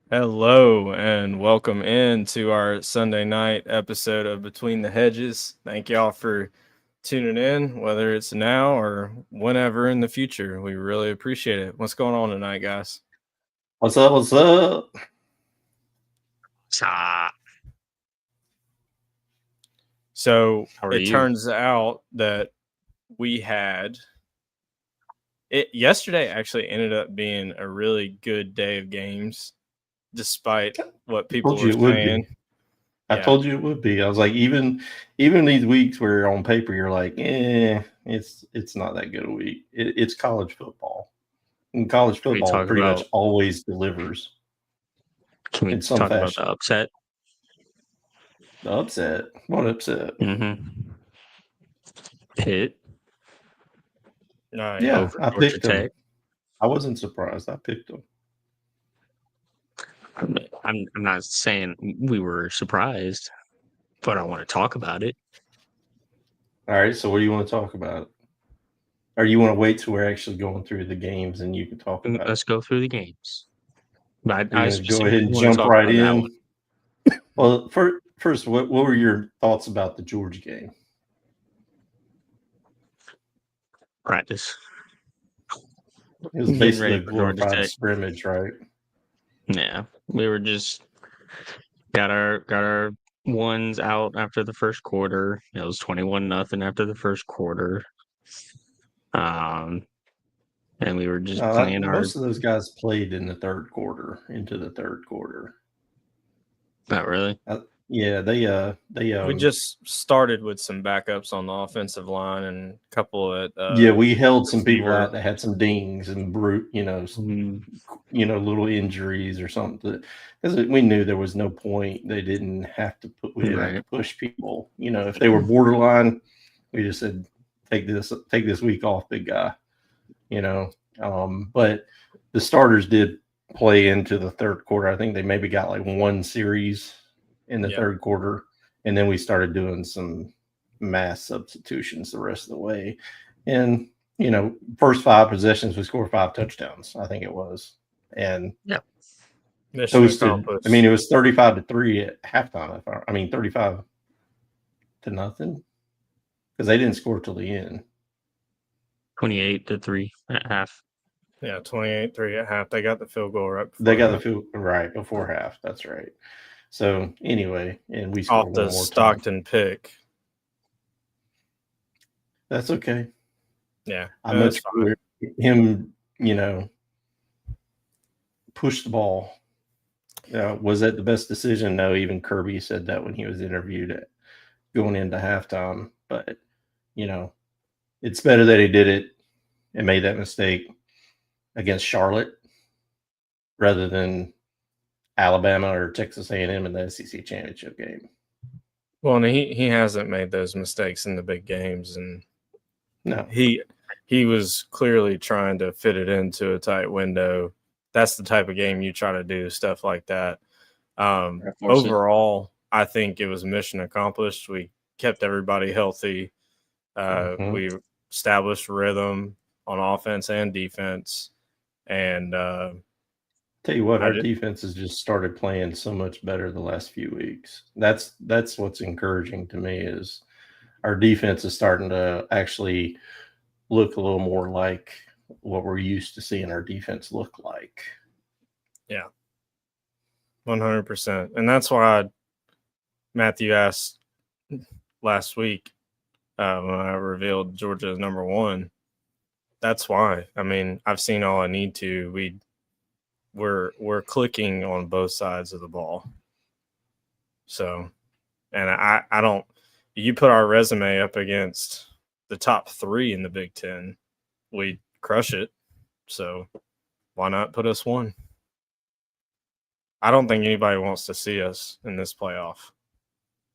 Hello and welcome into our Sunday night episode of Between the Hedges. Thank y'all for tuning in, whether it's now or whenever in the future. We really appreciate it. What's going on tonight, guys? What's up? What's up? Ah, So how are it you? turns out that we had it yesterday actually ended up being a really good day of games, despite what people Told you were it would saying. be. I Yeah, told you it would be. I was like, even these weeks where on paper you're like, it's not that good a week. It's college football, and college Can we football talk pretty much about always delivers can we in some talk about the fashion. upset? The upset? What upset? Mm-hmm. Pitt yeah. Yeah, over I Georgia picked them. Tech. I wasn't surprised. I picked them. I'm not saying we were surprised, but I want to talk about it. All right. So what do you want to talk about? Or you want to wait till we're actually going through the games and you can talk about it? Let's go through the games. But Are you I going to go ahead specifically and want to jump talk right about that one. in? Well, first, what were your thoughts about the Georgia game? Practice. It was Getting basically ready a for Georgia glorified Tech. scrimmage, right? Yeah. We were just got our ones out after the first quarter. It was 21-0 after the first quarter. And we were just playing our. Most of those guys played in the third quarter, into the third quarter. Not really. Yeah, We just started with some backups on the offensive line and a couple at yeah, we held some people receiver. out that had some dings and little injuries or something. Because we knew there was no point. They didn't have to put. We didn't have to push people. If they were borderline, we just said take this week off, big guy. But the starters did play into the third quarter. I think they maybe got like one series in the third quarter, and then we started doing some mass substitutions the rest of the way. And first 5 possessions we scored 5 touchdowns, I think it was, and Mission accomplished. I mean, it was 35-3 at halftime. 35-0 because they didn't score till the end. 28-3 at half. Yeah, 28-3 at half. They got the field goal right before They got the field right before half. That's right. So anyway, and we scored off the one more Stockton time. pick. That's okay. Yeah, I much rather him, push the ball. Was that the best decision? No, even Kirby said that when he was interviewed going into halftime. But it's better that he did it and made that mistake against Charlotte rather than Alabama or Texas A&M in the SEC championship game. Well, and he hasn't made those mistakes in the big games, and no, he was clearly trying to fit it into a tight window. That's the type of game you try to do stuff like that. Overall, I think it was mission accomplished. We kept everybody healthy. We established rhythm on offense and defense, and tell you what, our defense has just started playing so much better the last few weeks. That's what's encouraging to me is our defense is starting to actually look a little more like what we're used to seeing our defense look like. Yeah, 100%. And that's why Matthew asked last week when I revealed Georgia as number 1. That's why. I mean, I've seen all I need to. We're clicking on both sides of the ball. So, and I don't. You put our resume up against the top 3 in the Big Ten, we crush it. So, why not put us 1? I don't think anybody wants to see us in this playoff.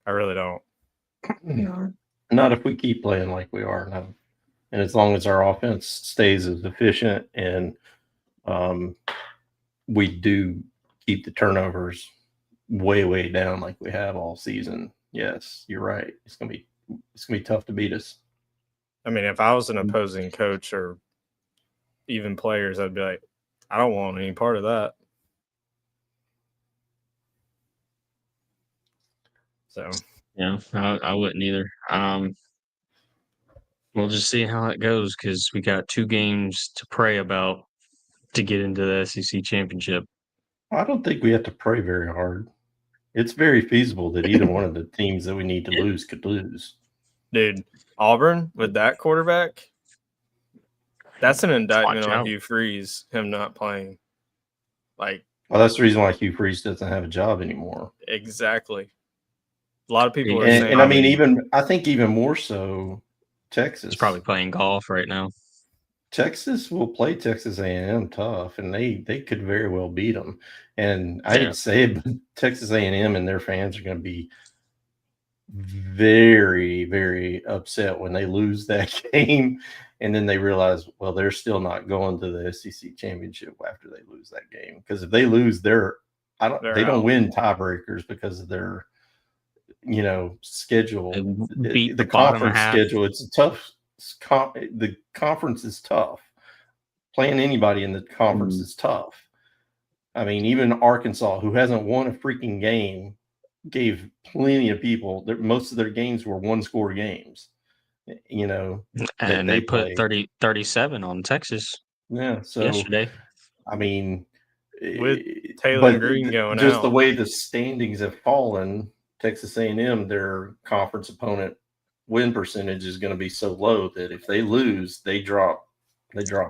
I really don't. Not if we keep playing like we are now. And as long as our offense stays as efficient and we do keep the turnovers way down like we have all season, yes, you're right. It's gonna be tough to beat us. I mean, if I was an opposing coach or even players, I'd be like, I don't want any part of that. So Yeah, I wouldn't either. We'll just see how it goes because we got 2 games to pray about to get into the SEC championship. I don't think we have to pray very hard. It's very feasible that either one of the teams that we need to lose could lose. dude, Auburn with that quarterback, that's an indictment Watch on out. Hugh Freeze, him not playing. Like, Well, that's the reason why Hugh Freeze doesn't have a job anymore. exactly. A lot of people are And- saying, And I mean, I think even more so, Texas. He's probably playing golf right now. Texas will play Texas A&M tough, and they could very well beat them. And I hate to say it, but Texas A&M and their fans are going to be very, very upset when they lose that game, and then they realize, well, they're still not going to the SEC championship after they lose that game. Because if they lose, they They're don't out. win tiebreakers because of their schedule. They beat The the bottom conference half. schedule. It's a tough. The conference is tough. Playing anybody in the conference is tough. I mean, even Arkansas, who hasn't won a freaking game, gave plenty of people. Most of their games were one-score games. And they put played. 37 on Texas Yeah. So yesterday. I mean, With Taylor but Green going just out. the way the standings have fallen, Texas A&M, their conference opponent win percentage is going to be so low that if they lose, they drop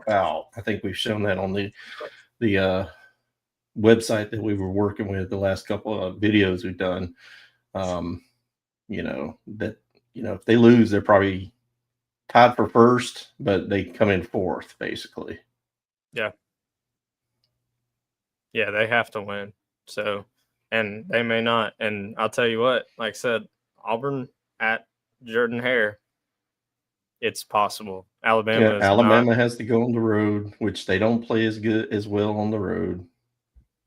out. I think we've shown that on the website that we were working with, the last couple of videos we've done. If they lose, they're probably tied for first, but they come in fourth, basically. Yeah, they have to win. So, and they may not. And I'll tell you what, like I said, Auburn at Jordan Hare, it's possible. Alabama has to go on the road, which they don't play as well on the road.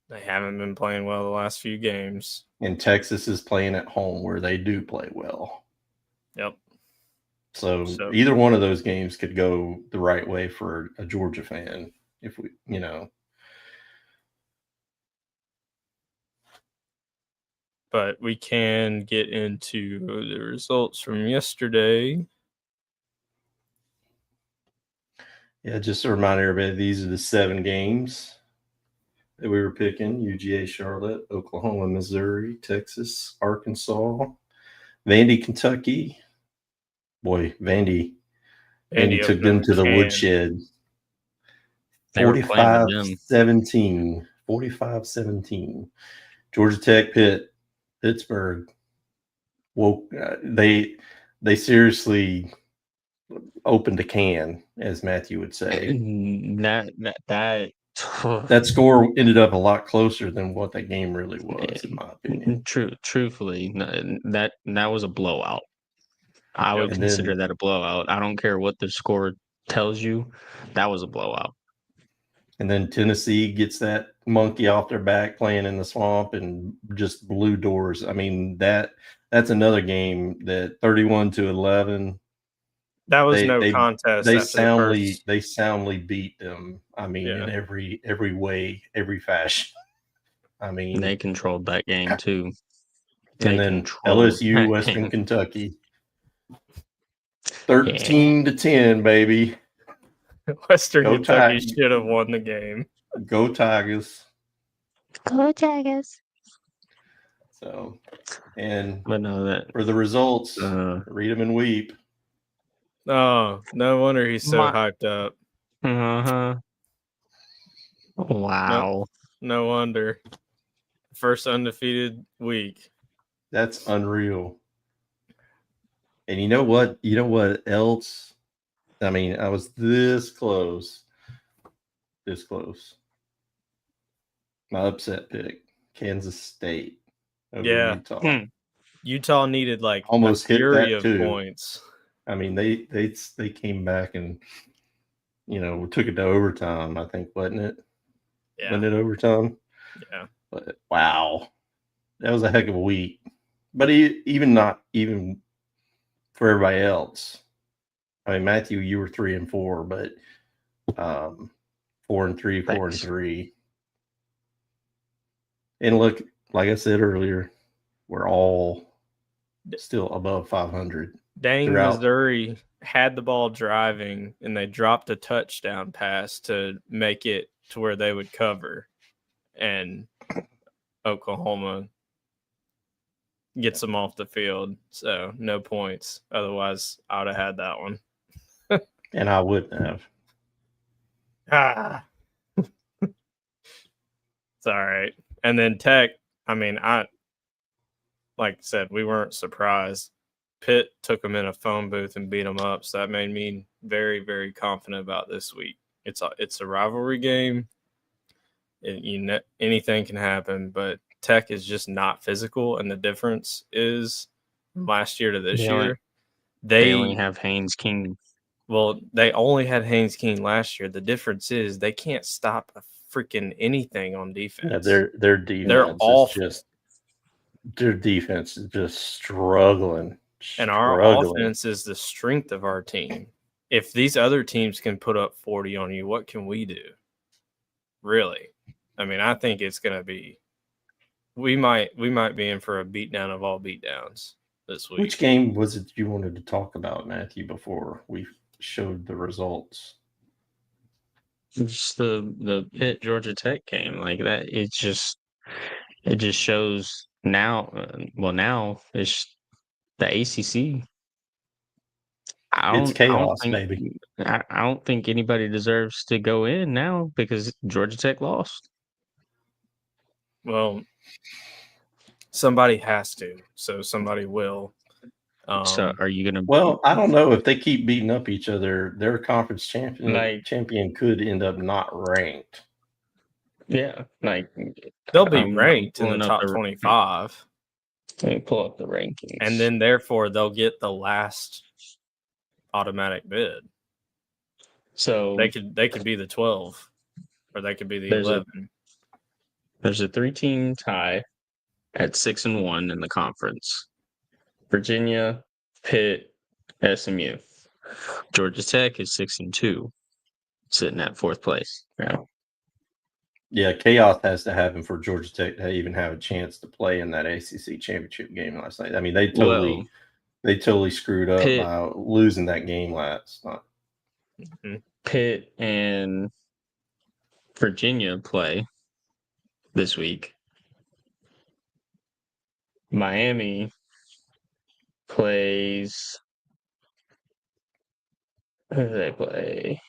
They haven't been playing well the last few games. And Texas is playing at home where they do play well. Yep. So either one of those games could go the right way for a Georgia fan if we. But we can get into the results from yesterday. Yeah, just to remind everybody, these are the 7 games that we were picking: UGA, Charlotte, Oklahoma, Missouri, Texas, Arkansas, Vandy, Kentucky. Boy, Vandy took them to the woodshed. 45-17. 45-17. Georgia Tech, Pittsburgh. Woke. They seriously opened a can, as Matthew would say. That score ended up a lot closer than what that game really was, in my opinion. Truthfully, that was a blowout. I would consider that a blowout. I don't care what the score tells you. That was a blowout. And then Tennessee gets that monkey off their back playing in the swamp and just blew doors. I mean, that's another game that 31-11. That was no contest. They soundly beat them. I mean, in every way, every fashion. I mean, they controlled that game too. And then LSU, Western Kentucky, 13-10, baby. Western Kentucky should have won the game. Go Tigers. Go Tigers. So, and but for the results, read them and weep. Oh, no wonder he's so hyped up. Wow. No wonder. First undefeated week. That's unreal. And you know what? You know what else? I mean, I was this close. My upset pick, Kansas State over Utah. Utah needed like almost hit that of too. Points. I mean, they came back and we took it to overtime. I think, wasn't it? Yeah. Wasn't it overtime? Yeah. But wow, that was a heck of a week. But not even for everybody else. I mean, Matthew, you were 3-4, but 4-3, 4-3. And look, like I said earlier, we're all still above 500. Dang, throughout. Missouri had the ball driving, and they dropped a touchdown pass to make it to where they would cover, and Oklahoma gets them off the field, so no points. Otherwise, I would have had that one. And I wouldn't have. It's all right. And then Tech, I mean, like I said, we weren't surprised. Pitt took them in a phone booth and beat them up, so that made me very, very confident about this week. It's a rivalry game. Anything can happen, but Tech is just not physical, and the difference is last year to this year. They only have Haynes King. Well, they only had Haynes King last year. The difference is they can't stop a freaking anything on defense. Yeah, their defense their defense is just struggling. And our offense is the strength of our team. If these other teams can put up 40 on you, what can we do? Really? I mean, I think it's going to be we might be in for a beatdown of all beatdowns this week. Which game was it you wanted to talk about, Matthew, before we showed the results? Just the Pitt Georgia Tech game, like that. It just shows now. Now it's the ACC. It's chaos, baby. I don't think anybody deserves to go in now because Georgia Tech lost. Well, somebody has to, so somebody will. So are you gonna? Well, I don't know if they keep beating up each other. Their conference champion could end up not ranked. Yeah, like they'll be ranked in the top 25. Let me pull up the rankings, and then therefore they'll get the last automatic bid. So they could be the 12, or they could be the 11. There's a 3-team tie at 6-1 in the conference. Virginia, Pitt, SMU. Georgia Tech is 6-2, sitting at 4th place. Yeah, chaos has to happen for Georgia Tech to even have a chance to play in that ACC championship game last night. I mean, they totally screwed up by losing that game last night. Mm-hmm. Pitt and Virginia play this week. Miami plays. Who do they play?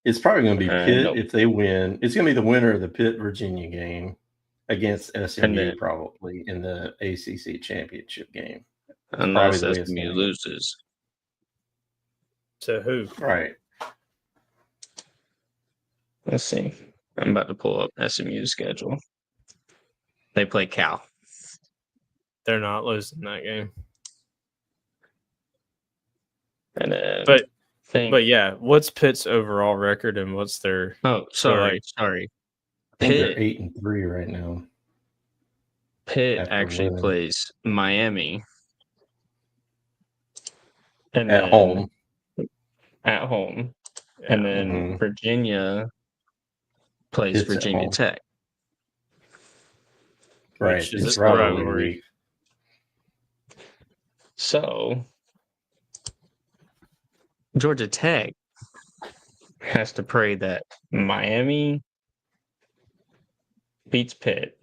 It's probably going to be Pitt if they win. It's going to be the winner of the Pitt-Virginia game against SMU probably in the ACC championship game. Unless SMU loses. To who? Right. Let's see. I'm about to pull up SMU's schedule. They play Cal. They're not losing that game. And then but yeah, what's Pitt's overall record and what's their? Oh, sorry. I think they're 8-3 right now. Pitt actually plays Miami, and at home. At home, yeah. And then Virginia plays Virginia Tech. Right, it's rivalry. So Georgia Tech has to pray that Miami beats Pitt,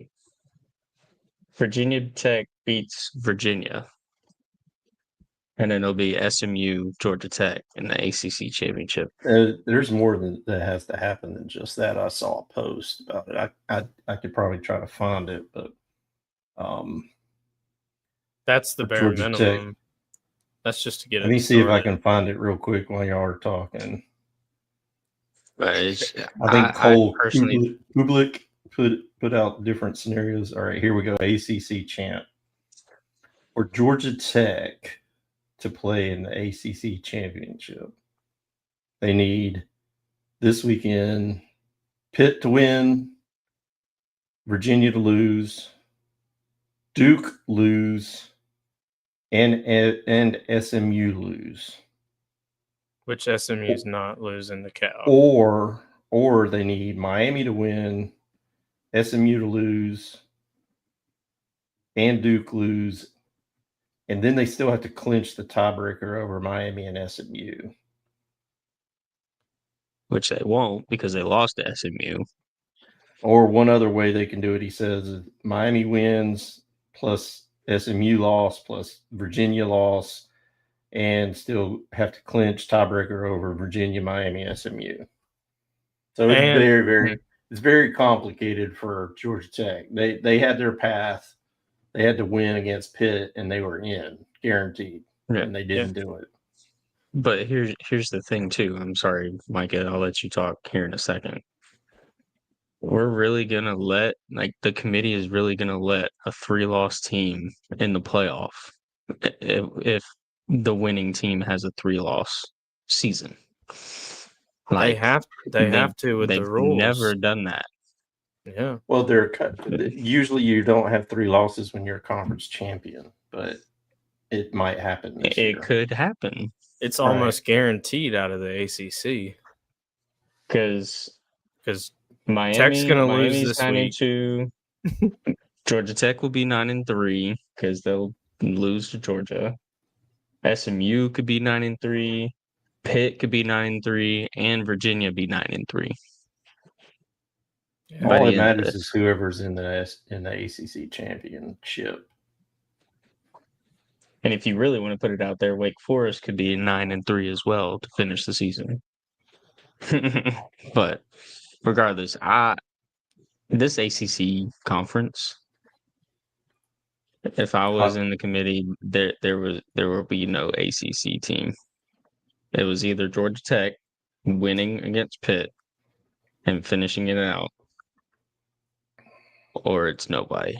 Virginia Tech beats Virginia, and then it'll be SMU, Georgia Tech in the ACC championship. There's more that has to happen than just that. I saw a post about it. I could probably try to find it, but that's the bare minimum. Tech, that's just to get it. Let me see if I can find it real quick while y'all are talking. I think Cole Public put out different scenarios. All right, here we go. ACC champ. For Georgia Tech to play in the ACC championship, they need this weekend Pitt to win, Virginia to lose, Duke lose, and SMU lose. Which SMU is not losing to Cal. Or they need Miami to win, SMU to lose, and Duke lose, And then they still have to clinch the tiebreaker over Miami and SMU. Which they won't because they lost to SMU. Or one other way they can do it, he says, is Miami wins plus SMU loss plus Virginia loss, and still have to clinch tiebreaker over Virginia, Miami, SMU. So it's it's very complicated for Georgia Tech. They had their path. They had to win against Pitt, and they were in, guaranteed, and they didn't do it. But here's the thing too. I'm sorry, Micah. I'll let you talk here in a second. We're really gonna let the committee is really gonna let a 3-loss team in the playoff if the winning team has a 3-loss season. They have to with the rules. Never done that. Yeah. Well, usually you don't have 3 losses when you're a conference champion, but it might happen this year. It could happen. It's almost guaranteed out of the ACC because Tech's going to lose this week. 9-2. Georgia Tech will be 9-3 because they'll lose to Georgia. SMU could be 9-3. Pitt could be 9-3, and Virginia be 9-3. All that matters is whoever's in the ACC championship. And if you really want to put it out there, Wake Forest could be 9-3 as well to finish the season. But regardless, this ACC conference, if I was in the committee, there will be no ACC team. It was either Georgia Tech winning against Pitt and finishing it out, or it's nobody.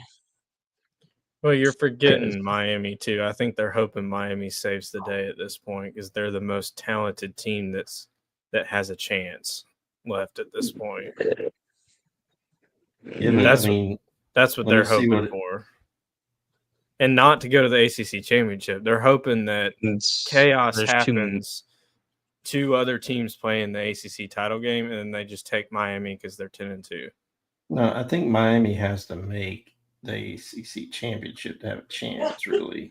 Well, you're forgetting Miami too. I think they're hoping Miami saves the day at this point because they're the most talented team that has a chance left at this point. Yeah, that's what they're hoping for. And not to go to the ACC championship. They're hoping that chaos happens. 2 other teams playing the ACC title game, and then they just take Miami because they're 10-2. No, I think Miami has to make the ACC championship to have a chance, really.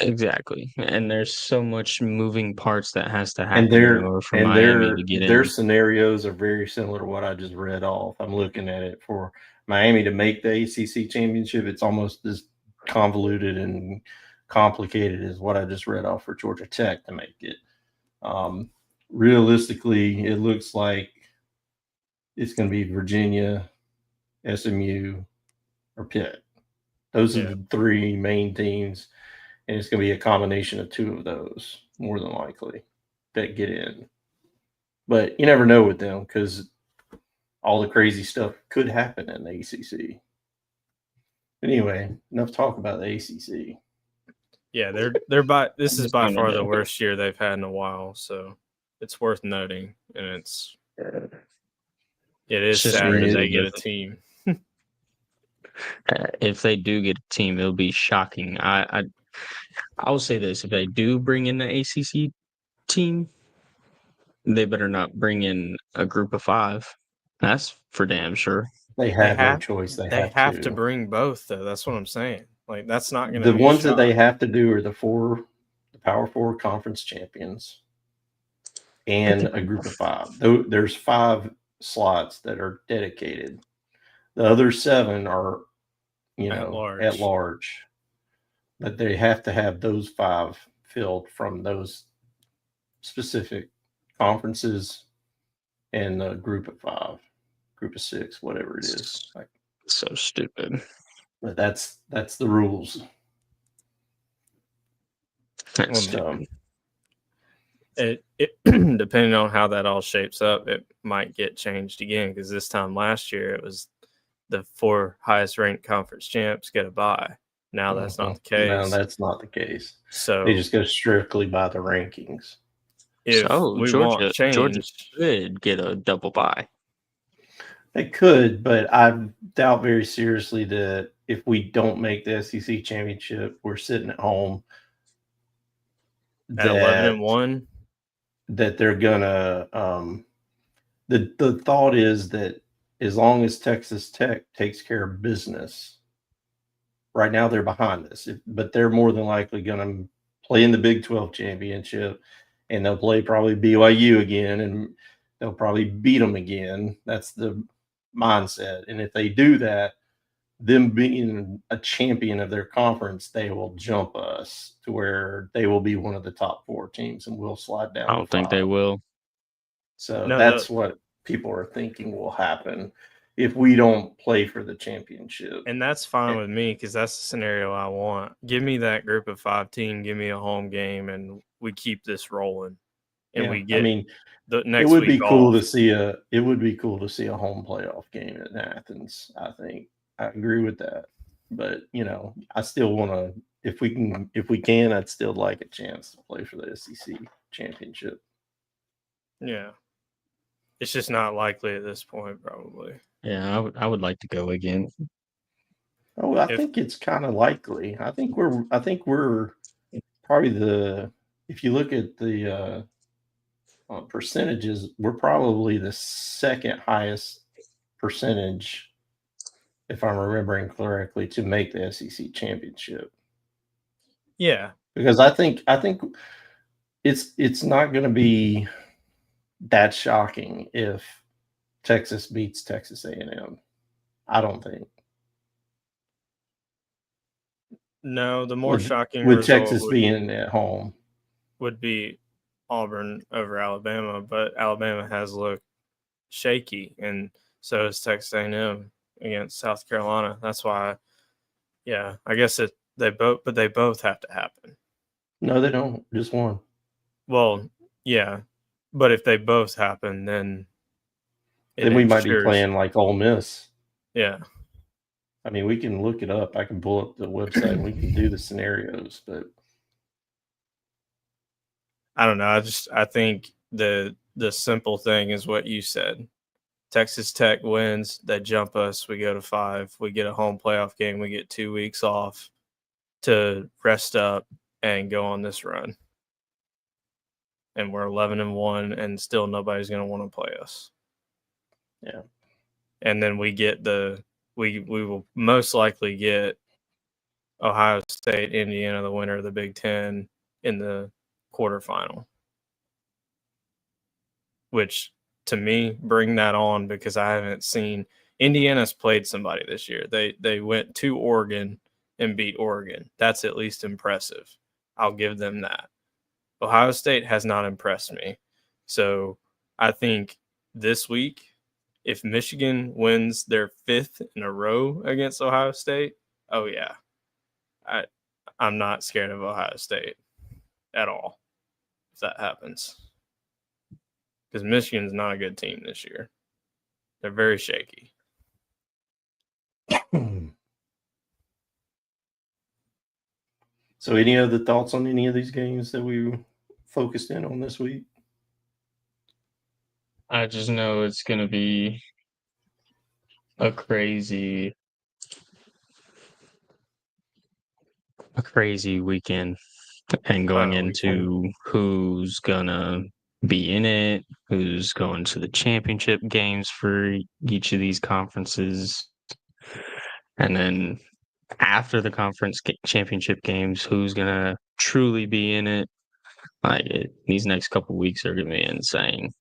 Exactly. And there's so much moving parts that has to happen in order for Miami to get in. Their scenarios are very similar to what I just read off. I'm looking at it for Miami to make the ACC championship. It's almost as convoluted and complicated as what I just read off for Georgia Tech to make it. Realistically, it looks like it's going to be Virginia, SMU, or Pitt. Those are the 3 main teams, and it's going to be a combination of 2 of those, more than likely, that get in. But you never know with them because all the crazy stuff could happen in the ACC. Anyway, enough talk about the ACC. Yeah, this is by far the worst year they've had in a while, so it's worth noting, and it is sad that they get a team. If they do get a team, it'll be shocking. I will say this: if they do bring in the ACC team, they better not bring in a group of 5. That's for damn sure. They have no choice. They have to bring both, though. That's what I'm saying. Like, that's not going to be the ones that they have to do are the Power 4 conference champions and a group of 5. There's 5 slots that are dedicated. The other 7 are, at large. But they have to have those 5 filled from those specific conferences and the group of 5, group of 6, whatever it is. So stupid. But that's the rules. It depending on how that all shapes up, it might get changed again because this time last year it was the 4 highest ranked conference champs get a bye. Now that's not the case. No, that's not the case. So they just go strictly by the rankings. If Georgia could get a double bye. They could, but I doubt very seriously that if we don't make the SEC championship, we're sitting at home at 11-1. That they're gonna. The thought is that as long as Texas Tech takes care of business, right now they're behind us, but they're more than likely going to play in the Big 12 championship, and they'll play probably BYU again, and they'll probably beat them again. That's the mindset. And if they do that, them being a champion of their conference, they will jump us to where they will be one of the top 4 teams, and we'll slide down. I don't think they will. So No, that's what people are thinking will happen if we don't play for the championship. And that's fine with me because that's the scenario I want. Give me that group of 5 team, give me a home game, and we keep this rolling. And we get the next it would week be cool off. to see a home playoff game in Athens. I think I agree with that. But I still want to, if we can, I'd still like a chance to play for the SEC championship. Yeah. It's just not likely at this point, probably. Yeah, I would like to go again. Oh, I think it's kind of likely. I think we're probably if you look at the percentages, we're probably the second highest percentage, if I'm remembering correctly, to make the SEC championship. Yeah, because I think it's not going to be that shocking if Texas beats Texas A&M. I don't think. No, the more shocking with result Texas being at home would be Auburn over Alabama, but Alabama has looked shaky, and so is Texas A&M against South Carolina. That's why, yeah, I guess they both have to happen. No, they don't. Just one. Well, yeah, but if they both happen, then we might be playing like Ole Miss. Yeah. I mean, we can look it up. I can pull up the website and we can do the scenarios, but I don't know. I think the simple thing is what you said. Texas Tech wins, they jump us, we go to 5, we get a home playoff game, we get 2 weeks off to rest up and go on this run. And we're 11-1, and still nobody's going to want to play us. Yeah. And then we get we will most likely get Ohio State, Indiana, the winner of the Big Ten, in the quarterfinal. Which, to me, bring that on, because I haven't seen Indiana's played somebody this year. They went to Oregon and beat Oregon. That's at least impressive. I'll give them that. Ohio State has not impressed me. So I think this week, if Michigan wins their 5th in a row against Ohio State, oh yeah, I'm not scared of Ohio State at all if that happens. Because Michigan's not a good team this year. They're very shaky. So any other thoughts on any of these games that we focused in on this week? I just know it's going to be a crazy weekend, and going into who's going to be in it, who's going to the championship games for each of these conferences. And then after the conference championship games, who's going to truly be in it. These next couple weeks are going to be insane.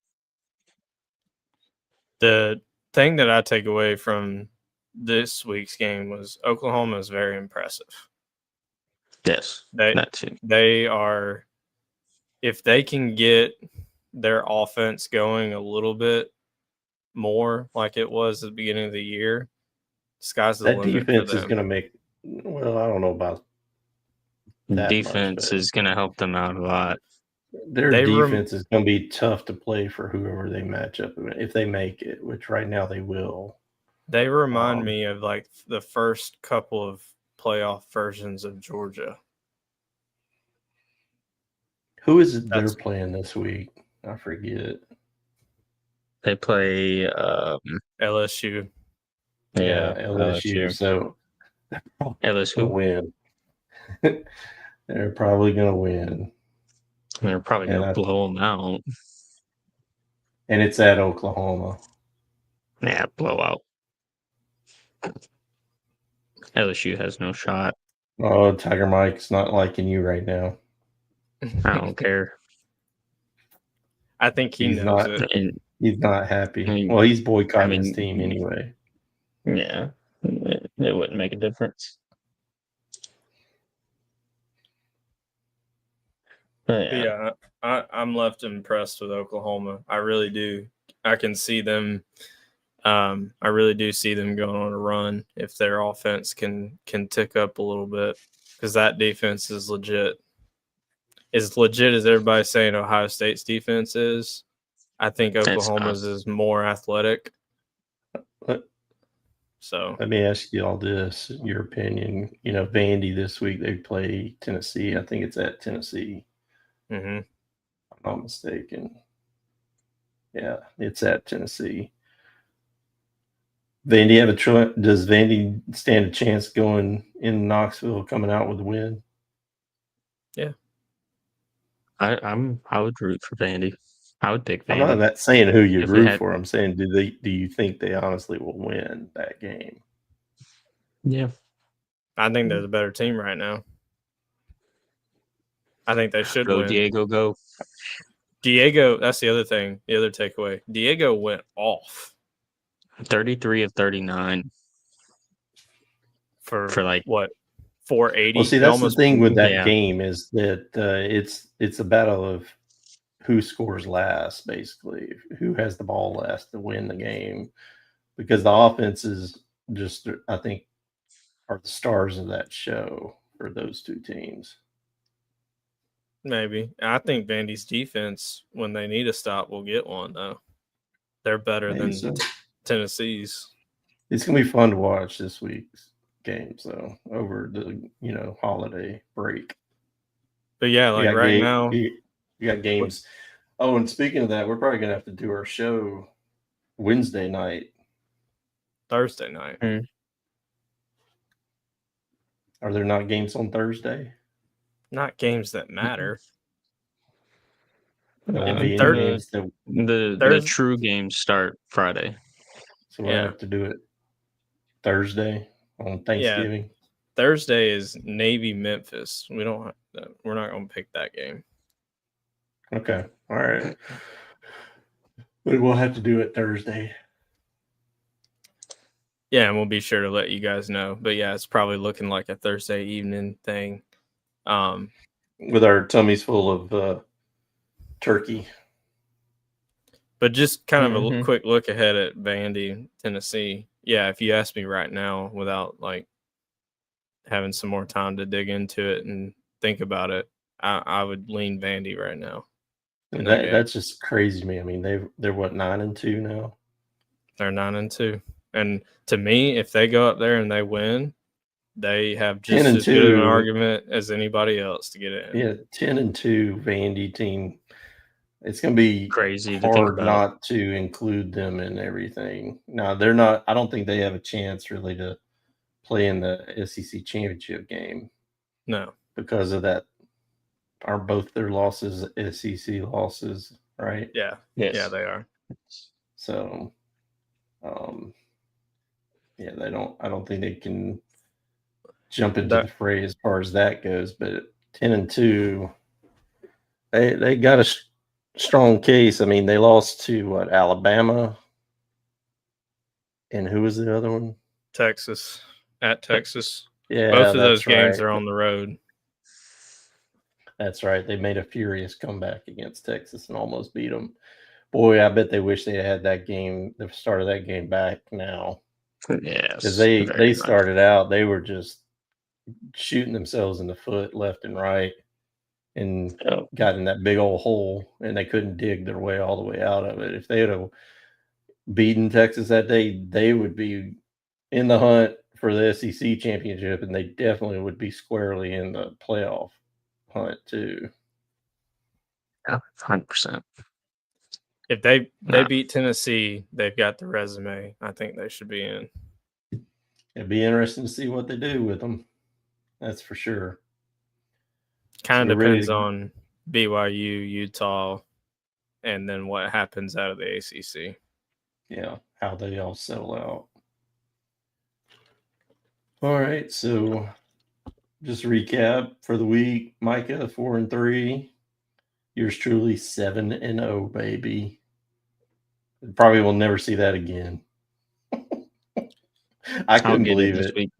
The thing that I take away from this week's game was Oklahoma is very impressive. Yes, that too. They are, if they can get their offense going a little bit more like it was at the beginning of the year, sky's the limit. That defense is going to make, well, I don't know about that. Defense is going to help them out a lot. Their defense is going to be tough to play for whoever they match up with, if they make it, which right now they will. They remind me of like the first couple of playoff versions of Georgia. Who is it they're playing this week? I forget. They play LSU. Yeah, LSU. So LSU win. They're probably going to win. They're probably going to blow them out. And it's at Oklahoma. Yeah, blowout. LSU has no shot. Oh, Tiger Mike's not liking you right now. I don't care. I think he He's knows not. it. And, He's not happy. I mean- Well, he's boycotting I mean, his team anyway. Yeah, it wouldn't make a difference. But But yeah, I'm left impressed with Oklahoma. I really do. I can see them. I really do see them going on a run if their offense can tick up a little bit, because that defense is legit. As legit as everybody's saying Ohio State's defense is, I think Oklahoma's is more athletic. Let, So let me ask you all this: your opinion. You know, Vandy this week they play Tennessee. I think it's at Tennessee. mhm. If I'm not mistaken. Yeah, it's at Tennessee. Vandy have does Vandy stand a chance going in Knoxville coming out with a win? I would root for Vandy. I would pick I'm Vandy. not saying who you If we root had- for. I'm saying do you think they honestly will win that game? Yeah. I think they're the better team right now. I think they should Go win. Diego, go. Diego, that's the other thing. The other takeaway. Diego went off 33 of 39 for like what, 480. Well, see, He that's almost, the thing with that yeah. game is that it's a battle of who scores last, basically, who has the ball last to win the game, because the offenses just, I think, are the stars of that show for those two teams. maybe. I think Vandy's defense, when they need a stop, will get one though. They're better Maybe than so. Tennessee's. It's gonna be fun to watch this week's games, though, over the holiday break. But yeah, like right now, you got games. Oh, and speaking of that, we're probably gonna have to do our show Wednesday night. Thursday night. Are there not games on Thursday? Not games that matter. There won't And be any third- games that, The true games start Friday. so we'll have to do it Thursday on Thanksgiving. Thursday is Navy Memphis. We're not going to pick that game. Okay, all right. But we'll have to do it Thursday. Yeah, and we'll be sure to let you guys know. But yeah, it's probably looking like a Thursday evening thing. With our tummies full of turkey. But just kind of a quick look ahead at Vandy, Tennessee. Yeah, if you ask me right now, without like having some more time to dig into it and think about it, I would lean Vandy right now. That's just crazy to me. I mean, they're what, 9-2 now? They're 9-2, and to me, if they go up there and they win, they have just as good of an argument as anybody else to get in. Yeah, 10-2 Vandy team. It's going to be crazy hard to think about. not to include them in everything. No, they're not. I don't think they have a chance really to play in the SEC championship game. No, because of that. Are both their losses SEC losses, right? Yeah. Yes. Yeah, they are. So, yeah, they don't. I don't think they can jump into the fray as far as that goes. But 10-2, they got a strong case. I mean, they lost to Alabama, and who was the other one? Texas. At Texas. Yeah, both of those games right. are on the road. That's right. They made a furious comeback against Texas and almost beat them. Boy, I bet they wish they had that game, the start of that game back now. Yes. Because they started out, they were just shooting themselves in the foot left and right and got in that big old hole, and they couldn't dig their way all the way out of it. If they had beaten Texas that day, they would be in the hunt for the SEC championship, and they definitely would be squarely in the playoff hunt too. 100%. If they beat Tennessee, they've got the resume. I think they should be in. It'd be interesting to see what they do with them. That's for sure. Kind of depends on BYU, Utah, and then what happens out of the ACC. Yeah, how they all settle out. All right, so just recap for the week: Micah 4-3, yours truly 7-0, baby. Probably will never see that again. I couldn't believe this it. week.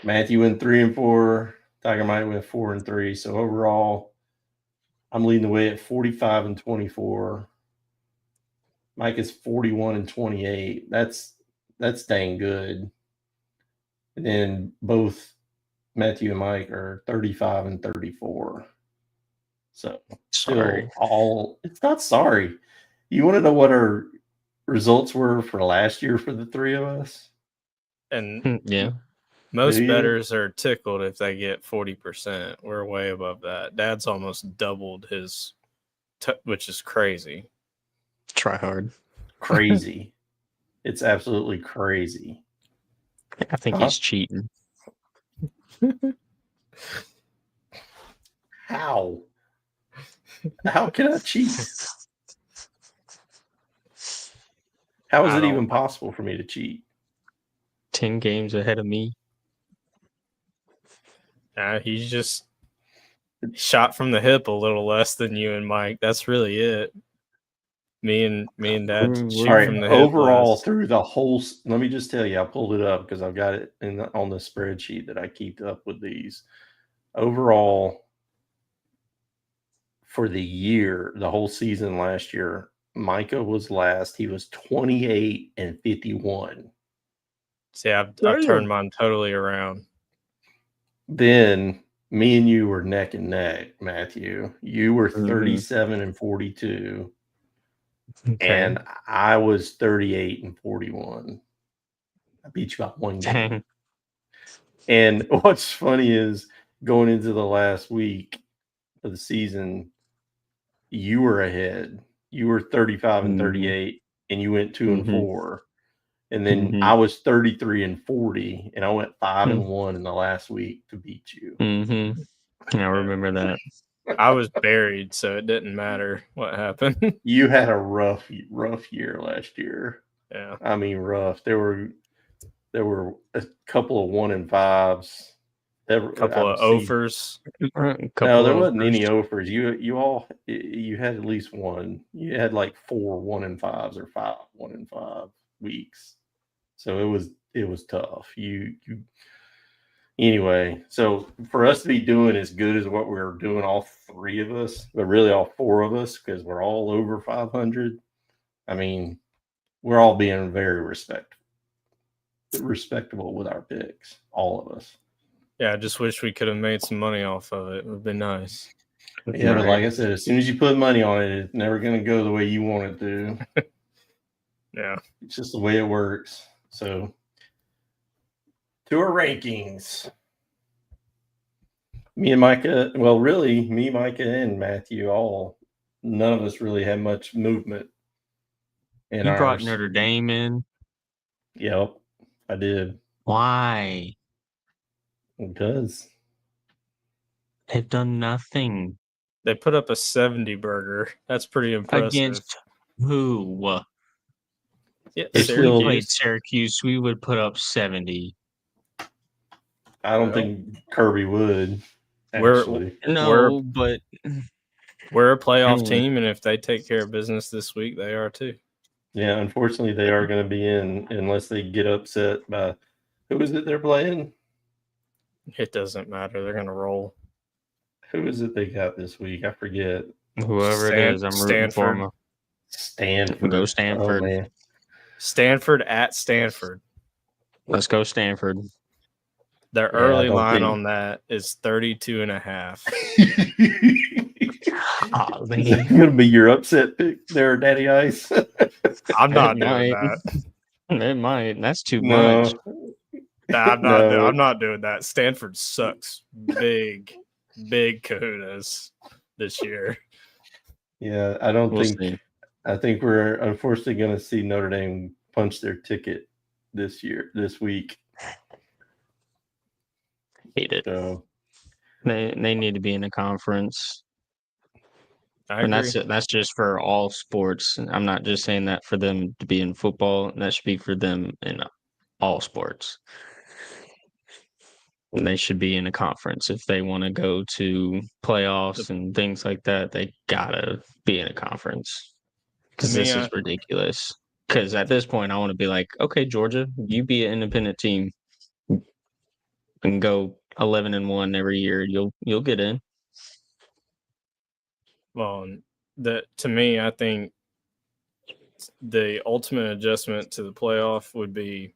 Matthew went 3-4. Tiger Mike went 4-3. So overall, I'm leading the way at 45-24. Mike is 41-28. That's dang good. And then both Matthew and Mike are 35-34. So Sorry. still it's not sorry. You want to know what our results were for last year for the three of us? And Yeah. most Do you? bettors are tickled if they get 40%. We're way above that. Dad's almost doubled his, which is crazy. Try hard. Crazy. It's absolutely crazy. I think Huh? he's cheating. How? How can I cheat? How is I it don't- even possible for me to cheat? 10 games ahead of me. He's just shot from the hip a little less than you and Mike. That's really it. Me and Dad All shoot All right, from the hip overall less. through the whole, let me just tell you, I pulled it up because I've got it on the spreadsheet that I keep up with these. Overall, for the year, the whole season last year, Micah was last. He was 28-51. See, I've turned mine totally around. Then me and you were neck and neck, Matthew. You were Mhm. 37-42. Okay. And I was 38-41. I beat you by one game. Dang. And what's funny is going into the last week of the season, you were ahead. You were 35-38, and you went 2-4. And then I was 33-40, and I went 5-1 in the last week to beat you. I remember that. I was buried, so it didn't matter what happened. You had a rough year last year. Yeah. I mean, rough. There were a couple of 1-5s. A couple of offers. No, there wasn't any offers. You had at least one. You had like 4 1-5s or 5 1-5 weeks. So it was tough. You anyway. So for us to be doing as good as what we're doing, all three of us, but really all four of us, because we're all over 500. I mean, we're all being very respectable with our picks, all of us. Yeah, I just wish we could have made some money off of it. It would have been nice. Yeah, but like I said, as soon as you put money on it, it's never going to go the way you want it to. Yeah. It's just the way it works. So, to our rankings. Me and Micah, well, really, me, Micah, and Matthew, none of us really had much movement. You brought Notre Dame in? Yep, I did. Why? Because they've done nothing. They put up a 70 burger. That's pretty impressive. Against who? Yeah, if we played Syracuse, we would put up 70. I don't think Kirby would. Actually. But we're a playoff team, and if they take care of business this week, they are too. Yeah, unfortunately, they are going to be in unless they get upset by who is it they're playing? It doesn't matter. They're going to roll. Who is it they got this week? I forget. Whoever it is, I'm rooting for them. Stanford. Go Stanford. Oh, man. Stanford at Stanford. Let's go Stanford. Their early line on that is 32.5. Is that going to be your upset pick there, Daddy Ice? I'm not doing that. It might. That's too much. I'm not doing that. Stanford sucks. Big kahunas this year. Yeah, I don't think. I think we're unfortunately going to see Notre Dame punch their ticket this week. Hate it. So, they need to be in a conference. I agree. That's just for all sports. I'm not just saying that for them to be in football. That should be for them in all sports. they should be in a conference. If they want to go to playoffs and things like that, they gotta be in a conference. Because To me, this is ridiculous. Because at this point, I want to be like, okay, Georgia, you be an independent team and go 11-1 every year. You'll get in. Well, to me, I think the ultimate adjustment to the playoff would be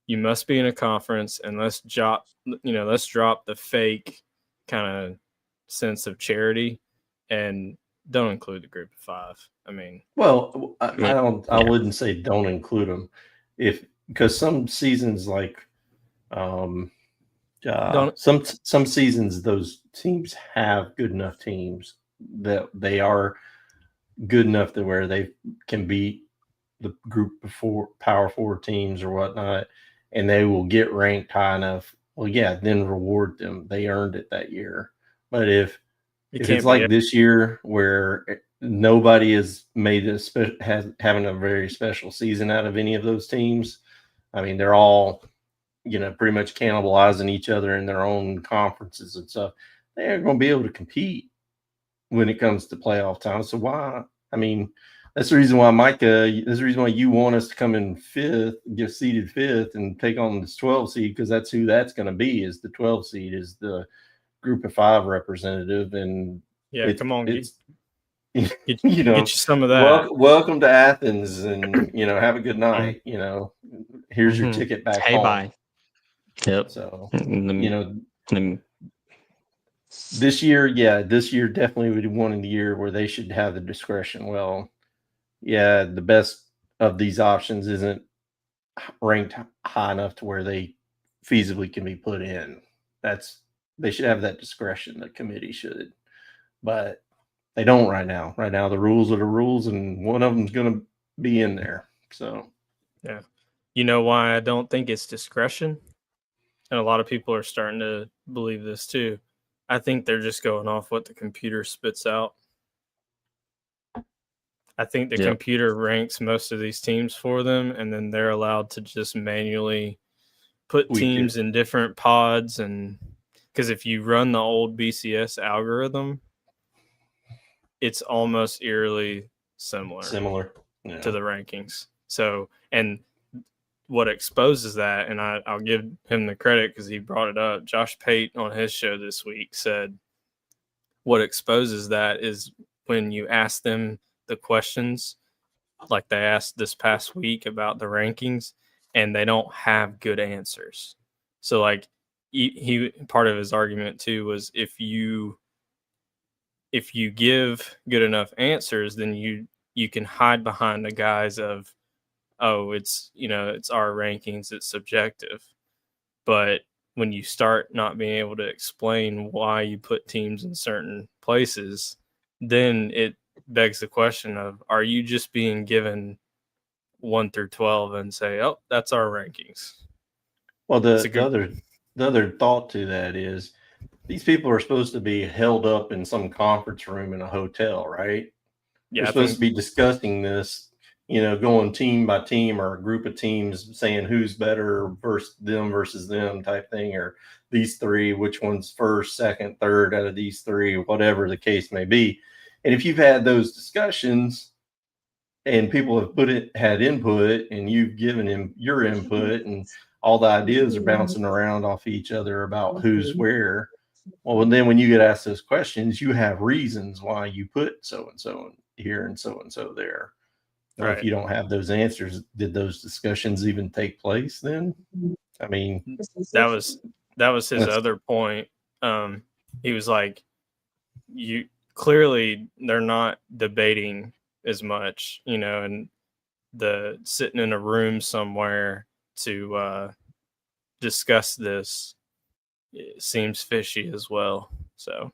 you must be in a conference, and let's drop the fake kind of sense of charity and don't include the group of 5. I mean, well, I wouldn't say don't include them because some seasons some seasons those teams have good enough teams that they are good enough to where they can beat the group of power 4 teams or whatnot, and they will get ranked high enough. Well, yeah, then reward them. They earned it that year. But if it's like this year where nobody has made having a very special season out of any of those teams, I mean, they're all pretty much cannibalizing each other in their own conferences and stuff. They're going to be able to compete when it comes to playoff time. So why? I mean, that's the reason why, Micah. That's the reason why you want us to come in 5th, get seeded 5th, and take on this 12 seed, because that's who that's going to be. Is the 12 seed is the group of 5 representative, and come on, it's get you some of that. Welcome to Athens, and have a good night. Here's your ticket back home. Bye. Yep. So this year definitely would be one in the year where they should have the discretion. Well, yeah, the best of these options isn't ranked high enough to where they feasibly can be put in. They should have that discretion. The committee should, but they don't right now. Right now, the rules are the rules, and one of them's going to be in there. So, yeah, you know why I don't think it's discretion, and a lot of people are starting to believe this too. I think they're just going off what the computer spits out. I think the computer ranks most of these teams for them, and then they're allowed to just manually put teams in different pods. And because if you run the old BCS algorithm, it's almost eerily similar to the rankings. So, and what exposes that, and I'll give him the credit because he brought it up. Josh Pate on his show this week said what exposes that is when you ask them the questions like they asked this past week about the rankings, and they don't have good answers. So like he part of his argument too was if you give good enough answers, then you can hide behind the guise of, oh, it's our rankings, it's subjective. But when you start not being able to explain why you put teams in certain places, then it begs the question of, are you just being given 1 through 12 and say, oh, that's our rankings? Well, the other thought to that is these people are supposed to be held up in some conference room in a hotel, right? Yeah, they're supposed to be discussing this, going team by team or a group of teams saying who's better versus them type thing, or these 3, which one's first, second, third out of these 3, whatever the case may be. And if you've had those discussions and people have had input and you've given him your input and all the ideas are bouncing around off each other about who's where, well, then when you get asked those questions, you have reasons why you put so-and-so here and so there. Well, if you don't have those answers, did those discussions even take place then? I mean, that was his other point. He was like, you clearly they're not debating as much, and the sitting in a room somewhere to discuss this, it seems fishy as well. So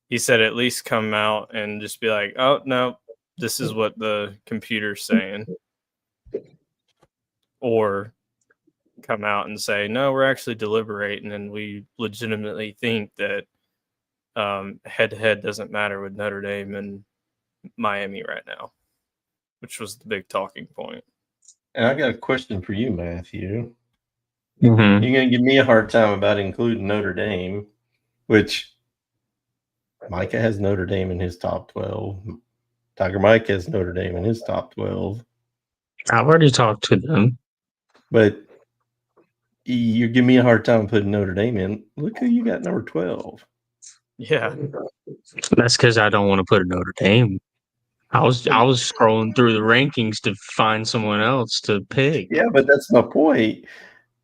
he said at least come out and just be like, oh no, this is what the computer's saying, or come out and say, no, we're actually deliberating and we legitimately think that head-to-head doesn't matter with Notre Dame and Miami right now, which was the big talking point. And I got a question for you, Matthew. Mhm. You're going to give me a hard time about including Notre Dame, which Micah has Notre Dame in his top 12. Tiger Mike has Notre Dame in his top 12. I've already talked to them. But you give me a hard time putting Notre Dame in. Look who you got number 12. Yeah. That's because I don't want to put a Notre Dame. I was scrolling through the rankings to find someone else to pick. Yeah, but that's my point.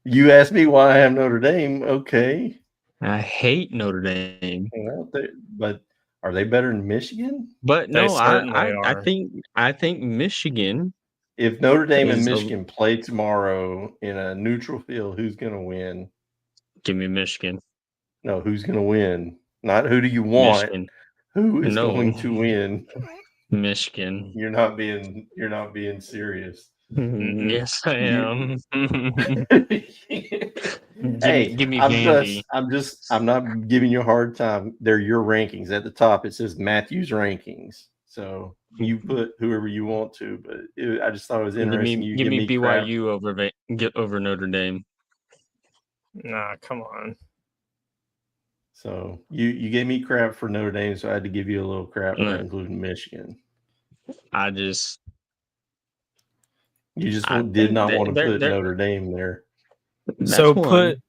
You asked me why I have Notre Dame. Okay. I hate Notre Dame. Well, but are they better than Michigan? But They no, certainly I are. think Michigan If Notre Dame and is Michigan play tomorrow in a neutral field, who's going to win? give me Michigan. No, who's going to win? Not who do you want? Michigan. Who is No. going to win? Michigan. You're not being serious. Yes, I am. Hey, give me I'm Vandy. not giving you a hard time. They're your rankings. At the top, it says Matthew's rankings. So you put whoever you want to, but I just thought it was interesting. Give me crap. BYU over Notre Dame. Nah, come on. So you gave me crap for Notre Dame, so I had to give you a little crap for including Michigan. You just did not want to put Notre Dame there. So put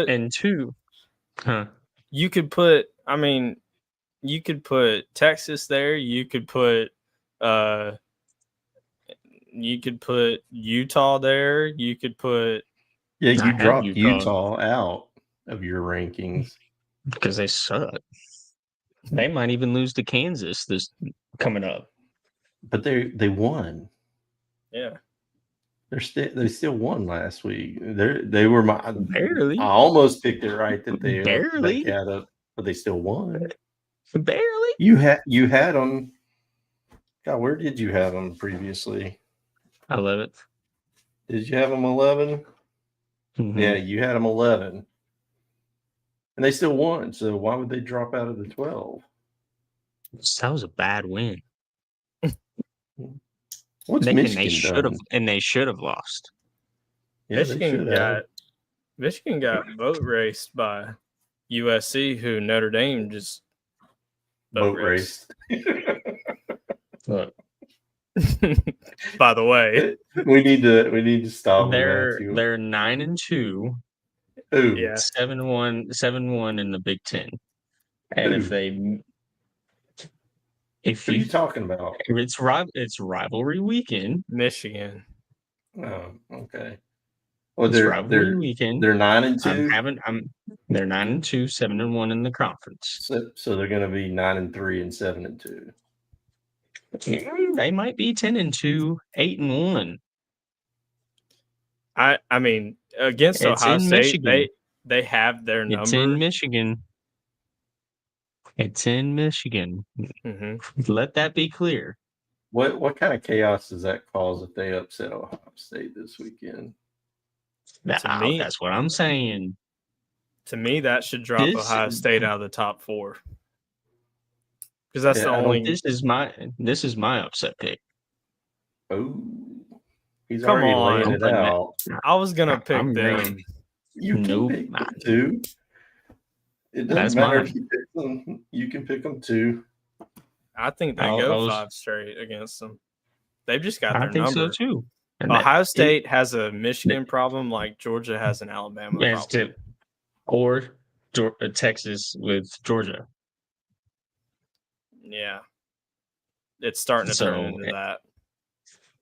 and two. Huh. You could put. I mean, you could put Texas there. You could put. You could put Utah there. You could put. Yeah, you dropped Utah out of your rankings because they suck. They might even lose to Kansas this coming up. But they won. Yeah. They still won last week. They were my barely. I almost picked it right that they barely had up, but they still won. Barely. You had them. God, where did you have them previously? 11th. Did you have them 11? Mm-hmm. Yeah, you had them 11, and they still won. So why would they drop out of the 12? That was a bad win. What's Michigan done? They should have lost. Yeah, Michigan got boat raced by USC, who Notre Dame just boat raced. Look. By the way, we need to stop. They're 9-2. Ooh. Yeah, 7-1 in the Big Ten. And Ooh. Who are you talking about? It's rivalry weekend. Michigan. Oh, okay. Well, they're rivalry weekend. They're 9-2. They're 9-2, 7-1 in the conference. So they're going to be 9-3 and 7-2. They might be 10-2, 8-1. I mean, against Ohio State, they have their number. It's in Michigan. It's in Michigan. Mm-hmm. Let that be clear. What kind of chaos does that cause if they upset Ohio State this weekend? That's what I'm saying. To me, that should drop Ohio State out of the top 4. Because that's the only. This is my upset pick. Oh, he's already laying it out. I was gonna pick them. You can pick them too. It doesn't matter if you pick them. You can pick them too. I think they go 5 straight against them. They've just got their number. I think so too. And Ohio State has a Michigan problem like Georgia has an Alabama problem. Or Texas with Georgia. Yeah. It's starting to turn into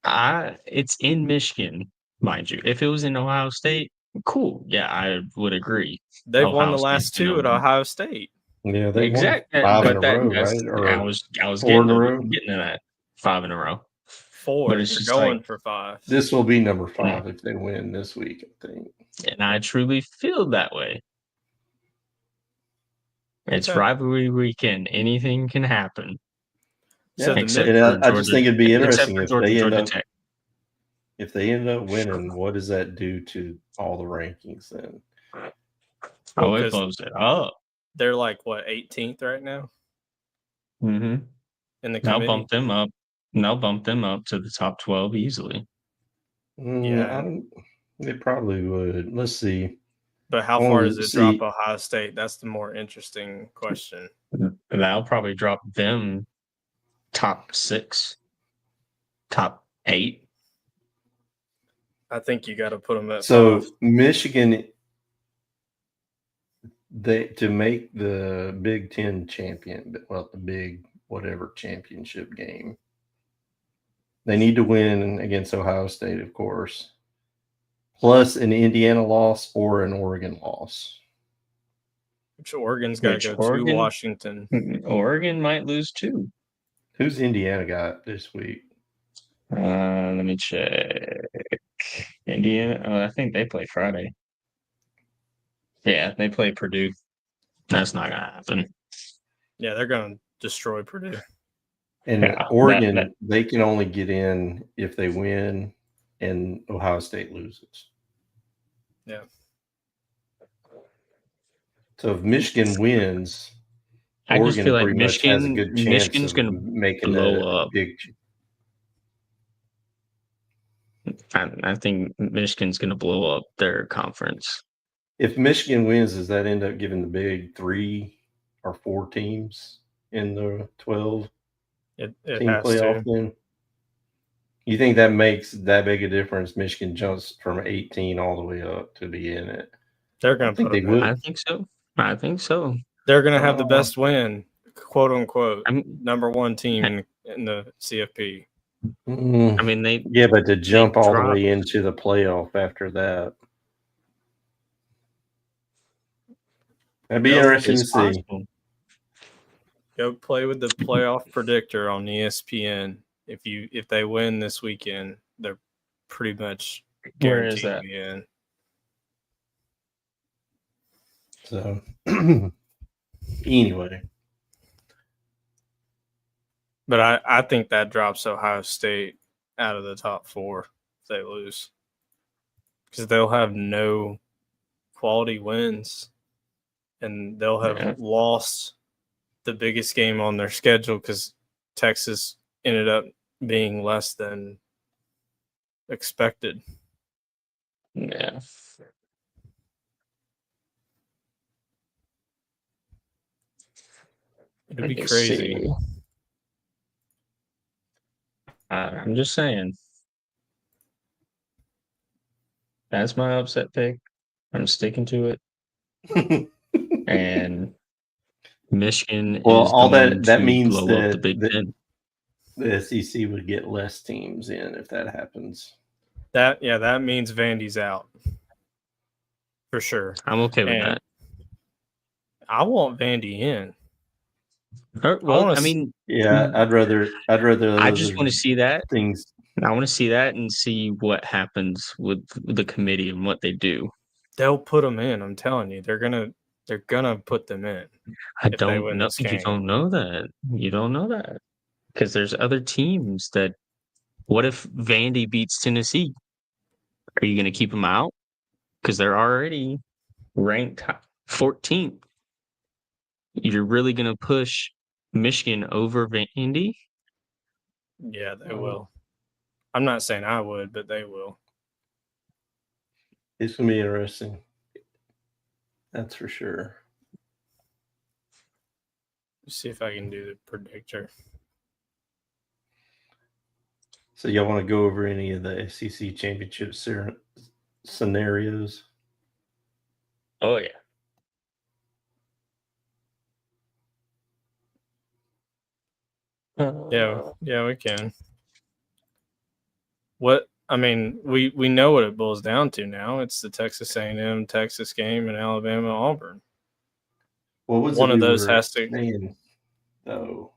that. It's in Michigan, mind you. If it was in Ohio State, cool. Yeah, I would agree. They've won the last 2 at Ohio State. Yeah, they exactly. won 5 in a row, right? Or I was 4 in a row. Getting to that 5 in a row. 4. But it's going for 5. This will be number 5 if they win this week, I think. And I truly feel that way. It's rivalry weekend. Anything can happen. Yeah, I just think it'd be interesting if they end up winning. What does that do to all the rankings then? It blows it up. They're like 18th right now. Mm-hmm. In the committee. Bump them up. They'll bump them up to the top 12 easily. Yeah, They probably would. Let's see. But how I far wanted does to it drop see- Ohio State? That's the more interesting question. That'll probably drop them top 6, top 8. I think you got to put them at So 5. Michigan, to make the Big Ten the big whatever championship game, they need to win against Ohio State, of course, plus an Indiana loss or an Oregon loss. Which Oregon's got to go to Washington. Oregon might lose too. Who's Indiana got this week? Let me check. Indiana. I think they play Friday. Yeah, they play Purdue. That's not gonna happen. Yeah, they're going to destroy Purdue. And Yeah, Oregon, they can only get in if they win and Ohio State loses. Yeah. So if Michigan wins, I just Oregon feel like pretty much has a good chance Michigan's of gonna making blow a up. big. I think Michigan's gonna blow up their conference. If Michigan wins, does that end up giving the big 3 or 4 teams in the 12 It team has playoff? to. Then you think that makes that big a difference? Michigan jumps from 18 all the way up to be in it. They're going to put they them would. in. I think so. I think so. They're going to have the best win, quote unquote, I'm- number 1 team in the CFP. I mean, but to jump all the dropped- way into the playoff after that, that'd be interesting to it's see. possible. Go play with the playoff predictor on ESPN. If they win this weekend, they're pretty much Where is guaranteed that? to be in. So anyway, But I think that drops Ohio State out of the top 4 if they lose, because they'll have no quality wins, and they'll have lost the biggest game on their schedule because Texas ended up being less than expected. Yeah. It'd be crazy. See. I'm just saying. That's my upset pick. I'm sticking to it. And Michigan well, is all going that to means blow up the that Big Ten. the SEC would get less teams in if that happens. That means Vandy's out for sure. I'm okay with that. I want Vandy in. Well, I mean, yeah, I'd rather. I just want to see that. Things. I want to see that and see what happens with the committee and what they do. They'll put them in. I'm telling you, they're gonna put them in. I don't know. You don't know that. You don't know that because there's other teams that. What if Vandy beats Tennessee? Are you going to keep them out? Because they're already ranked 14th. You're really going to push Michigan over Vandy? Yeah, they will. I'm not saying I would, but they will. It's going to be interesting. That's for sure. Let's see if I can do the predictor. So y'all want to go over any of the SEC championship scenarios? Oh, yeah. Yeah, we can. We know what it boils down to now. It's the Texas A&M Texas game and Alabama Auburn. What was one of those has to? Saying, though,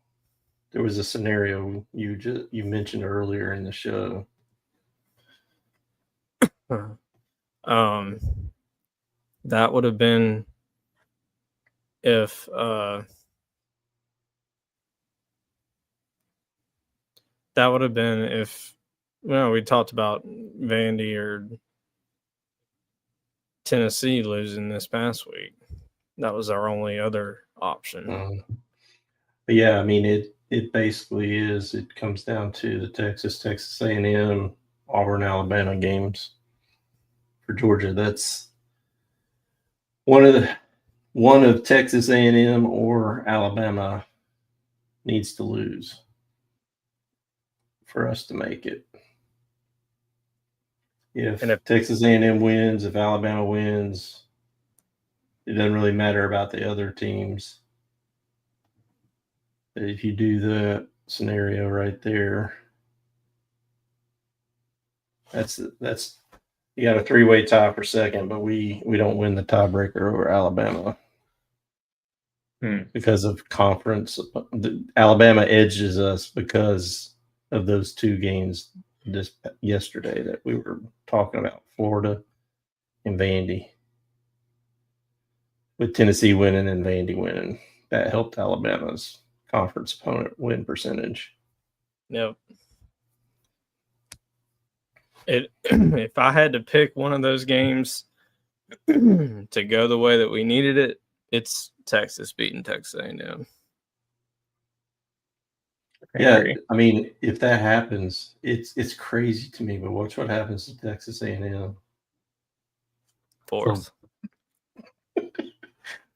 there was a scenario you mentioned earlier in the show. That would have been if we talked about Vandy or Tennessee losing this past week. That was our only other option. But yeah, I mean it basically is. It comes down to the Texas A&M, Auburn, Alabama games. for Georgia. That's one of Texas A&M or Alabama needs to lose for us to make it. If Texas A&M wins, if Alabama wins, it doesn't really matter about the other teams. If you do that scenario right there, that's you got a 3-way tie for second, but we don't win the tiebreaker over Alabama because of conference. Alabama edges us because of those two games yesterday that we were talking about, Florida and Vandy. With Tennessee winning and Vandy winning, that helped Alabama's conference opponent win percentage. Yep. If I had to pick one of those games to go the way that we needed it, it's Texas beating Texas A&M. Yeah, I mean, if that happens, it's crazy to me. But watch what happens to Texas A&M. Fourth.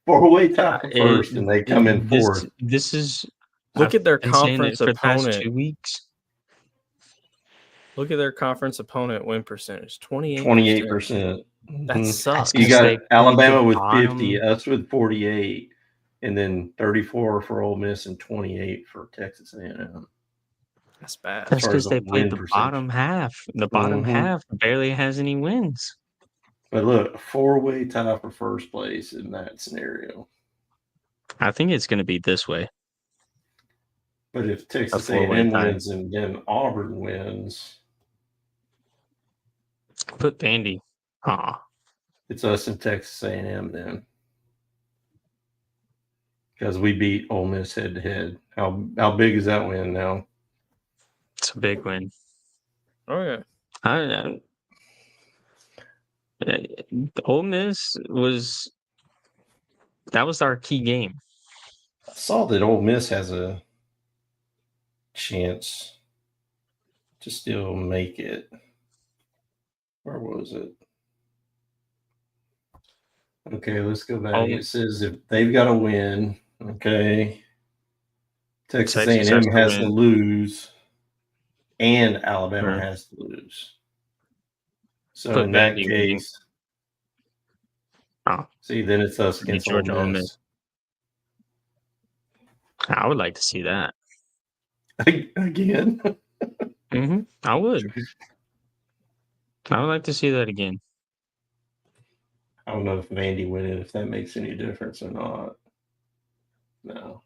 4-way tie for first, and they come in fourth. This is look at their been saying it conference for the past opponent. 2 weeks. Look at their conference opponent win percentage, 28%. 28%. That sucks. You got Alabama with bottom. 50, us with 48, and then 34 for Ole Miss and 28 for Texas A&M. That's bad. That's because they played the bottom half. The bottom half barely has any wins. But look, a 4-way tie for first place in that scenario. I think it's going to be this way. But if Texas A&M wins and then Auburn wins, put Vandy. It's us and Texas A&M then, because we beat Ole Miss head to head. How big is that win now? It's a big win. Oh yeah. Ole Miss was our key game. I saw that Ole Miss has a chance to still make it. Where was it? Okay, let's go back. It says if they've got to win, okay, Texas A&M has to lose, and Alabama has to lose. So in that case, see, then it's us against Georgia, Ole Miss. I would like to see that again. I would. I would like to see that again. I don't know if Vandy winning, if that makes any difference or not. No.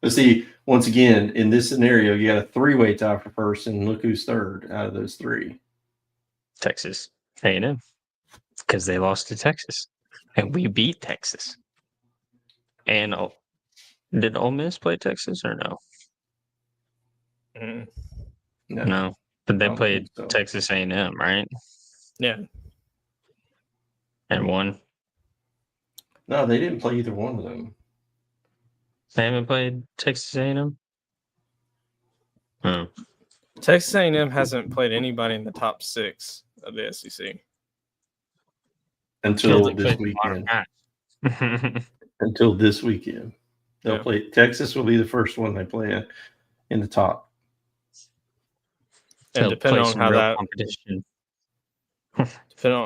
But see, once again, in this scenario, you got a 3-way tie for first, and look who's third out of those 3. Texas A&M, because they lost to Texas, and we beat Texas. And did Ole Miss play Texas or no? No, but they played Texas A&M, right? Yeah. And won. No, they didn't play either one of them. They haven't played Texas A&M? Texas A&M hasn't played anybody in the top 6 of the SEC. Until this weekend. Until this weekend. They'll play. Texas will be the first one they play in the top. And depending on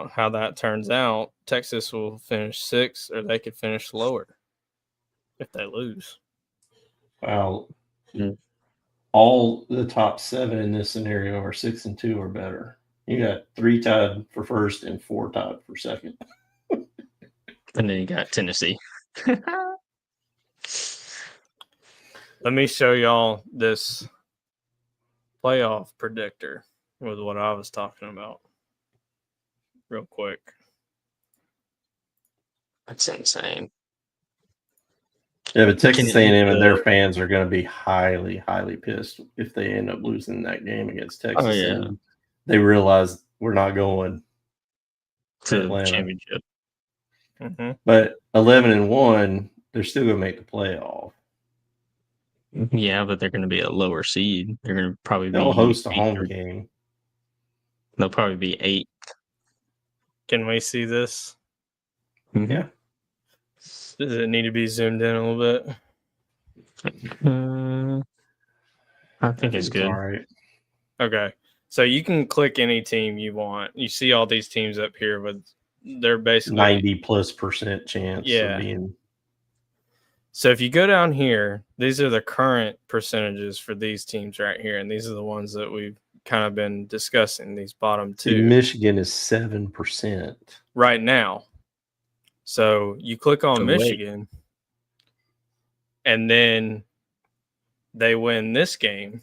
how that turns out, Texas will finish 6th, or they could finish lower if they lose. Well, all the top 7 in this scenario are 6 and 2 or better. You got 3 tied for first and 4 tied for second. And then you got Tennessee. Let me show y'all this playoff predictor with what I was talking about real quick. That's insane. Yeah, but Texas A&M and their fans are going to be highly, highly pissed if they end up losing that game against Texas. Oh, yeah. And they realize we're not going to Atlanta. Championship. But 11-1, they're still going to make the playoff. Yeah, but they're going to be a lower seed. They're going to probably They'll host a home game. They'll probably be 8. Can we see this? Mhm. Yeah. Does it need to be zoomed in a little bit? I think it's good. all right. Okay. So you can click any team you want. You see all these teams up here with they're basically 90+% chance Yeah. of being. So if you go down here, these are the current percentages for these teams right here, and these are the ones that we've kind of been discussing. These bottom See, two Michigan is 7%. right now. So you click on So wait. Michigan, and then they win this game,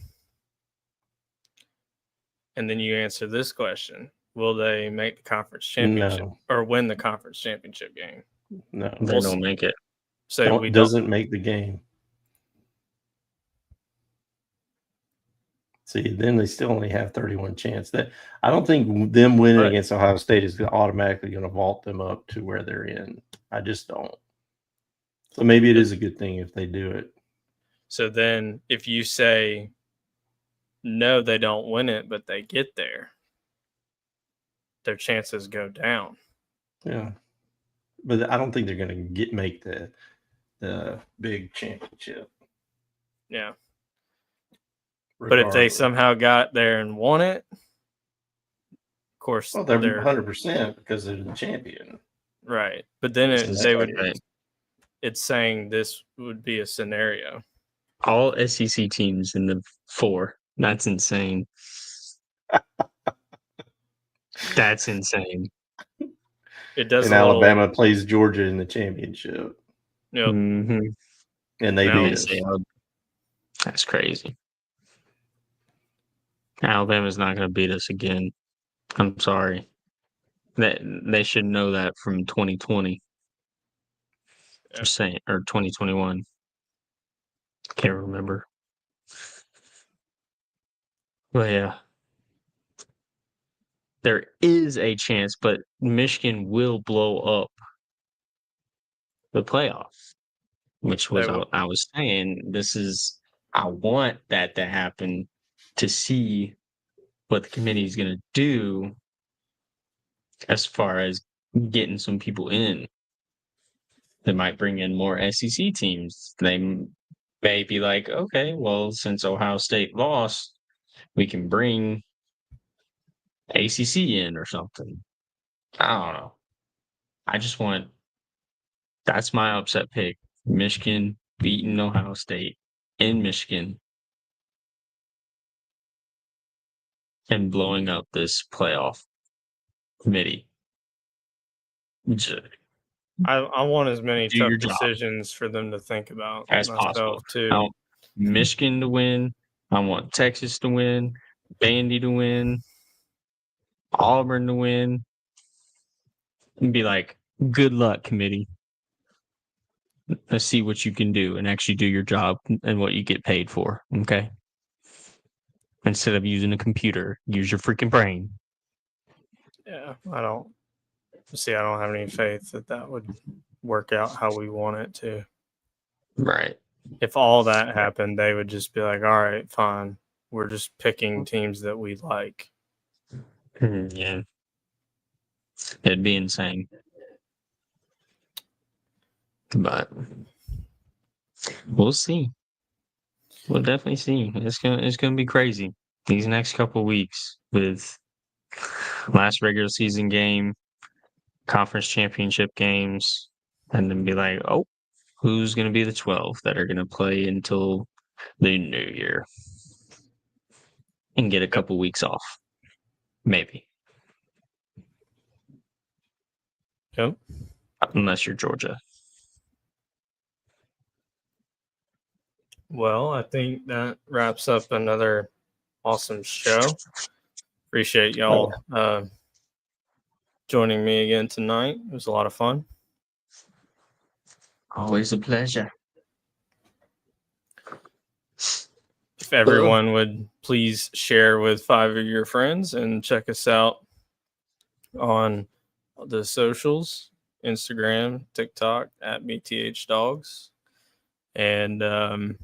and then you answer this question: will they make the conference championship No. or win the conference championship game? No, They don't make it. So we doesn't make the game. See, then they still only have 31 chance. That I don't think them winning Right. against Ohio State is automatically going to vault them up to where they're in. I just don't. So maybe it is a good thing if they do it. So then if you say no, they don't win it, but they get there, their chances go down. Yeah, but I don't think they're going to make the big championship. Yeah. But if they somehow got there and won it, of course, well, they're 100% because they're the champion, right. But then Right. it's saying this would be a scenario. All SEC teams in the 4. That's insane. That's insane. It does. And Alabama plays Georgia in the championship. Yep. Mm-hmm. And they beat us. That's crazy. Alabama's not going to beat us again. I'm sorry. They should know that from 2020. Just saying, or 2021. Can't remember. But yeah, there is a chance, but Michigan will blow up the playoffs, which was what I was saying. I want that to happen to see what the committee is going to do as far as getting some people in. They might bring in more SEC teams. They may be like, okay, well, since Ohio State lost, we can bring ACC in or something. I don't know. I just want that's my upset pick. Michigan beating Ohio State in Michigan and blowing up this playoff committee. I want as many Do tough your job decisions for them to think about as myself possible. too. I want Michigan to win. I want Texas to win. Vandy to win. Auburn to win. And be like, good luck, committee. Let's see what you can do and actually do your job and what you get paid for. Okay. Instead of using a computer, use your freaking brain. Yeah, I don't have any faith that would work out how we want it to. Right. If all that happened, they would just be like, all right, fine. We're just picking teams that we like. Yeah. It'd be insane. But we'll see. We'll definitely see. It's gonna be crazy these next couple of weeks with last regular season game, conference championship games, and then be like, oh, who's gonna be the 12 that are gonna play until the new year and get a couple weeks off, maybe. Yep. Unless you're Georgia. Well, I think that wraps up another awesome show. Appreciate y'all joining me again tonight. It was a lot of fun. Always a pleasure. If everyone would please share with 5 of your friends and check us out on the socials, Instagram, TikTok at BTH Dogs. And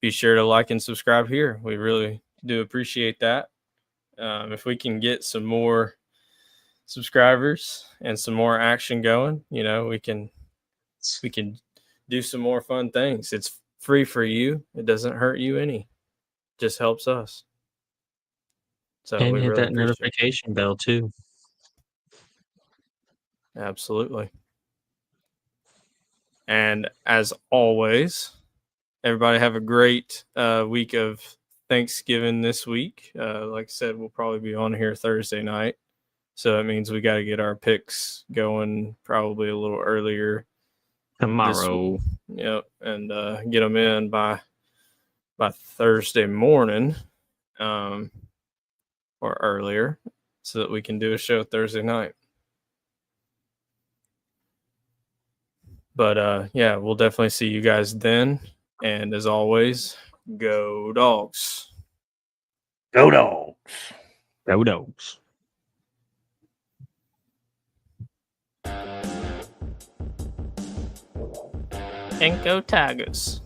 be sure to like and subscribe here. We really do appreciate that. If we can get some more subscribers and some more action going, we can do some more fun things. It's free for you. It doesn't hurt you any. Just helps us. So And we hit really that appreciate it. notification bell too. Absolutely. And as always, everybody have a great week of Thanksgiving this week. Like I said, we'll probably be on here Thursday night. So that means we got to get our picks going probably a little earlier Tomorrow. Yep. And get them in by Thursday morning or earlier so that we can do a show Thursday night. But yeah, we'll definitely see you guys then. And as always, go Dogs. Go Dogs. Go Dogs. And go Tigers.